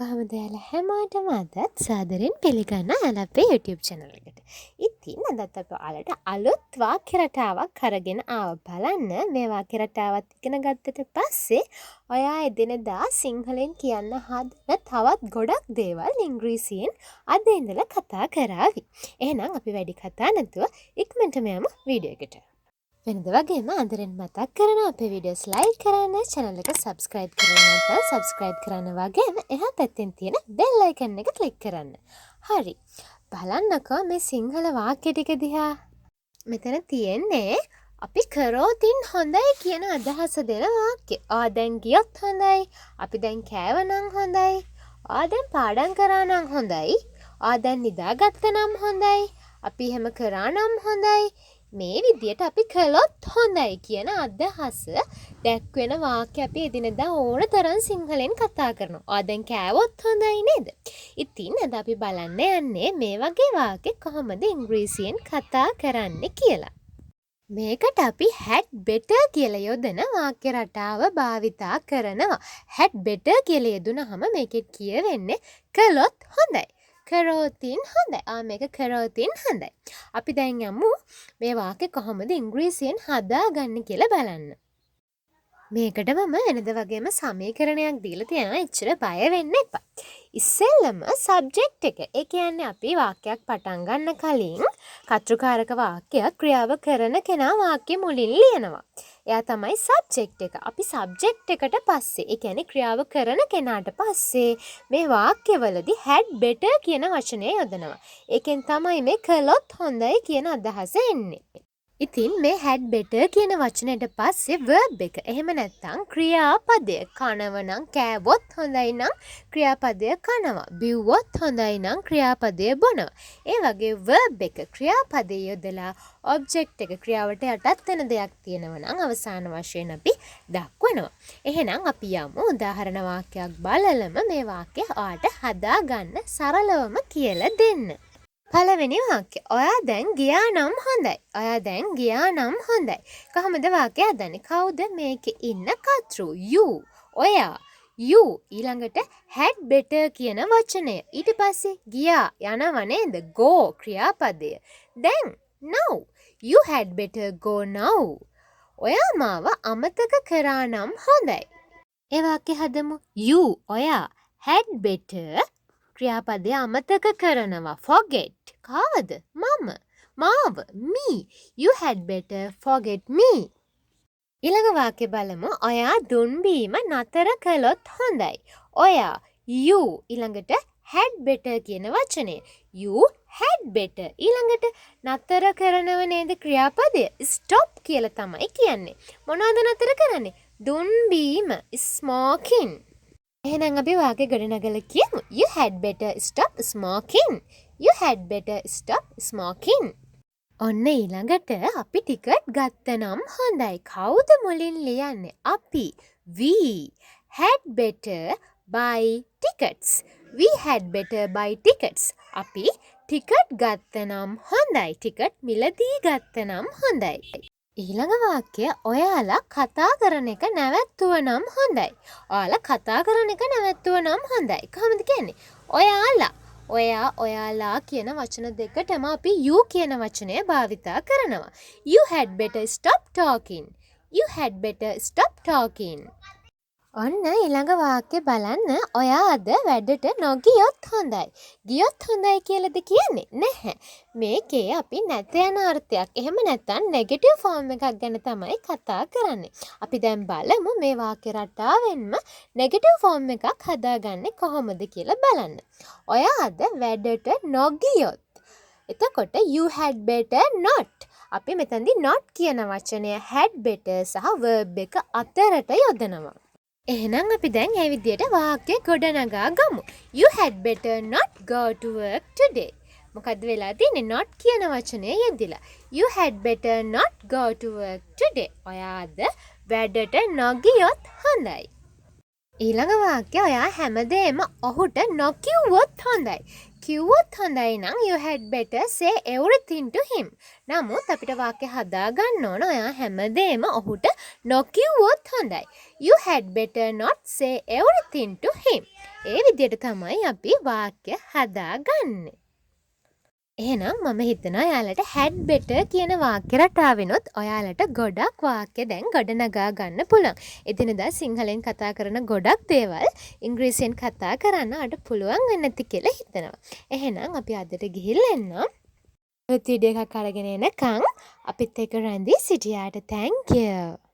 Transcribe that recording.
කොහොමද ඔයාලා හැමෝටම අදත් සාදරයෙන් පිළිගන්නවා ඔයාලා අපේ YouTube channel එකට. ඉතින් අදත් අපි ඔයාලට අලුත් වාක්‍ය රටාවක් අරගෙන ආවා. බලන්න මේ වාක්‍ය රටාවත් ඉගෙන ගත්තට පස්සේ ඔයා එදිනෙදා සිංහලෙන් කියන්න හදන තවත් ගොඩක් දේවල් ඉංග්‍රීසියෙන් අද ඉඳලා කතා කරાવી. එහෙනම් අපි වැඩි කතා නැතුව ඉක්මනටම යමු වීඩියෝ එකට. වෙනද වගේම අදරෙන් මතක් කරනවා අපේ වීඩියෝස් ලයික් කරන්න, channel එක subscribe කරන්න නැත්නම් subscribe කරන්න වගේම එහා පැත්තෙන් තියෙන bell icon එක click කරන්න. හරි. බලන්නකෝ මේ සිංහල වාක්‍ය ටික දිහා. මෙතන තියෙන්නේ අපි කරෝතින් හොඳයි කියන අදහස දෙන වාක්‍ය. දැන් ගියොත් හොඳයි. අපි දැන් කෑවනම් හොඳයි. දැන් පාඩම් කරා නම් හොඳයි. දැන් නිදාගත්ත නම් හොඳයි. අපි එහෙම කරා නම් හොඳයි. මේ විදියට අපි කළොත් හොඳයි කියන අදහස දැක්වෙන වාක්‍ය අපි එදිනෙදා ඕන තරම් සිංහලෙන් කතා කරනවා. දැන් කෑවොත් හොඳයි නේද? ඉතින් අද අපි බලන්න යන්නේ මේ වගේ වාක්‍ය කොහොමද ඉංග්‍රීසියෙන් කතා කරන්නේ කියලා. මේකට අපි had better කියලා යොදන වාක්‍ය රටාව භාවිතා කරනවා. had better කියලා යෙදුනහම මේකෙත් කියවෙන්නේ කළොත් හොඳයි. කරෝතින් හොඳයි. මේක කරෝතින් හොඳයි. අපි දැන් යමු මේ වාක්‍ය කොහොමද ඉංග්‍රීසියෙන් හදාගන්නේ කියලා බලන්න. මේකට මම වෙනද වගේම සමීකරණයක් දීලා තියෙනවා. එච්චර බය වෙන්න එපා. ඉස්සෙල්ලම සබ්ජෙක්ට් එක. ඒ කියන්නේ අපි වාක්‍යයක් පටන් ගන්න කලින් කර්තෘකාරක වාක්‍යයක් ක්‍රියාව කරන කෙනා වාක්‍ය මුලින් ලියනවා. එයා තමයි සබ්ජෙක්ට් එක. අපි සබ්ජෙක්ට් එකට පස්සේ, ඒ කියන්නේ ක්‍රියාව කරන කෙනාට පස්සේ මේ වාක්‍යවලදී had better කියන වචනය යොදනවා. ඒකෙන් තමයි මේ කළොත් හොඳයි කියන අදහස එන්නේ. ඉතින් මේ had better කියන වචනයට පස්සේ verb එක. එහෙම නැත්නම් ක්‍රියාපදය. කනව නම් කෑවොත් හොඳයි නම් ක්‍රියාපදය කනවා. බිව්වොත් හොඳයි නම් ක්‍රියාපදය බොනවා. ඒ වගේ verb එක ක්‍රියාපදයේ යොදලා object එක ක්‍රියාවට යටත් වෙන දෙයක් තියෙනවා නම් අවසාන වශයෙන් අපි දක්වනවා. එහෙනම් අපි යමු උදාහරණ වාක්‍යයක් බලලම මේ වාක්‍ය ඔයාට හදාගන්න සරලවම කියලා දෙන්න. පළවෙනි වාක්‍ය. ඔයා දැන් ගියා නම් හොඳයි. ඔයා දැන් ගියා නම් හොඳයි. කොහොමද වාක්‍ය හදන්නේ? කවුද මේකේ ඉන්න කර්තෘ? you. ඔයා. you. ඊළඟට had better කියන වචනය. ඊට පස්සේ ගියා යනව නේද? go ක්‍රියාපදය. දැන් now. you had better go now. ඔයා මාව අමතක කරා නම් හොඳයි. ඒ වාක්‍ය හදමු. you. ඔයා. had better ක්‍රියාපදය අමතක කරනවා. forget. කාවද? මම. මාව. me. you had better forget me. ඊළඟ වාක්‍ය බලමු. ඔයා දුන් බීම නතර කළොත් හොඳයි. ඔයා. you. ඊළඟට had better කියන වචනය. you had better. ඊළඟට නතර කරනව නේද ක්‍රියාපදය? stop කියලා තමයි කියන්නේ. මොනවද නතර කරන්නේ? දුන් බීම. smoking. එහෙනම් අපි වාක්‍ය ගොඩනගලා කියමු. You had better stop smoking. You had better stop smoking. ඔන්න ඊළඟට අපි ටිකට් ගත්තනම් හොඳයි. කවුද මුලින් ලියන්නේ? අපි. We had better buy tickets. We had better buy tickets. අපි ටිකට් ගත්තනම් හොඳයි. ටිකට් මිලදී ගත්තනම් හොඳයි. ඊළඟ වාක්‍ය ඔයාලා කතා කරන එක නැවැත්තුව නම් හොඳයි. ඔයාලා කතා කරන එක නැවැත්තුව නම් හොඳයි. කොහොමද කියන්නේ? ඔයාලා. ඔයා ඔයාලා කියන වචන දෙකටම අපි you කියන වචනය භාවිතා කරනවා. You had better stop talking. You had better stop talking. ඔන්න ඊළඟ වාක්‍ය බලන්න. ඔයා අද වැඩට නොගියොත් හොඳයි. ගියොත් හොඳයි කියලාද කියන්නේ? නැහැ. මේකේ අපි නැත යන අර්ථයක්. එහෙම නැත්නම් නෙගටිව් ෆෝම් එකක් ගැන තමයි කතා කරන්නේ. අපි දැන් බලමු මේ වාක්‍ය රටාවෙන්ම නෙගටිව් ෆෝම් එකක් හදාගන්නේ කොහොමද කියලා බලන්න. ඔයා අද වැඩට නොගියොත්. එතකොට you had better not. අපි මෙතනදී not කියන වචනය had better සහ verb එක අතරට යොදනවා. එහෙනම් අපි දැන් මේ විදියට වාක්‍ය ගොඩනගා ගමු. You had better not go to work today. මොකද්ද වෙලා තියෙන්නේ? not කියන වචනය යෙදිලා. You had better not go to work today. ඔයා අද වැඩට නොගියොත් හොඳයි. ඊළඟ වාක්‍ය ඔයා හැමදේම ඔහුට නොකිව්වොත් හොඳයි. කිව්වොත් හොඳයි නම් you had better say everything to him. නමුත් අපිට වාක්‍ය හදාගන්න ඕන ඔයා හැමදේම ඔහුට නොකිව්වොත් හොඳයි. You had better not say everything to him. ඒ විදියට තමයි අපි වාක්‍ය හදාගන්නේ. එහෙනම් මම හිතනවා ඔයාලට had better කියන වාක්‍ය රටාවෙනුත් ඔයාලට ගොඩක් වාක්‍ය දැන් ගොඩනගා ගන්න පුළුවන්. එදිනෙදා සිංහලෙන් කතා කරන ගොඩක් දේවල් ඉංග්‍රීසියෙන් කතා කරන්න අට පුළුවන් වෙන්නේ නැති කියලා හිතනවා. එහෙනම් අපි අදට ගිහිල්ලා එන්නම්. අලුත් වීඩියෝ එකක් අරගෙන එනකන් අපිත් එක්ක රැඳී සිටියාට thank you.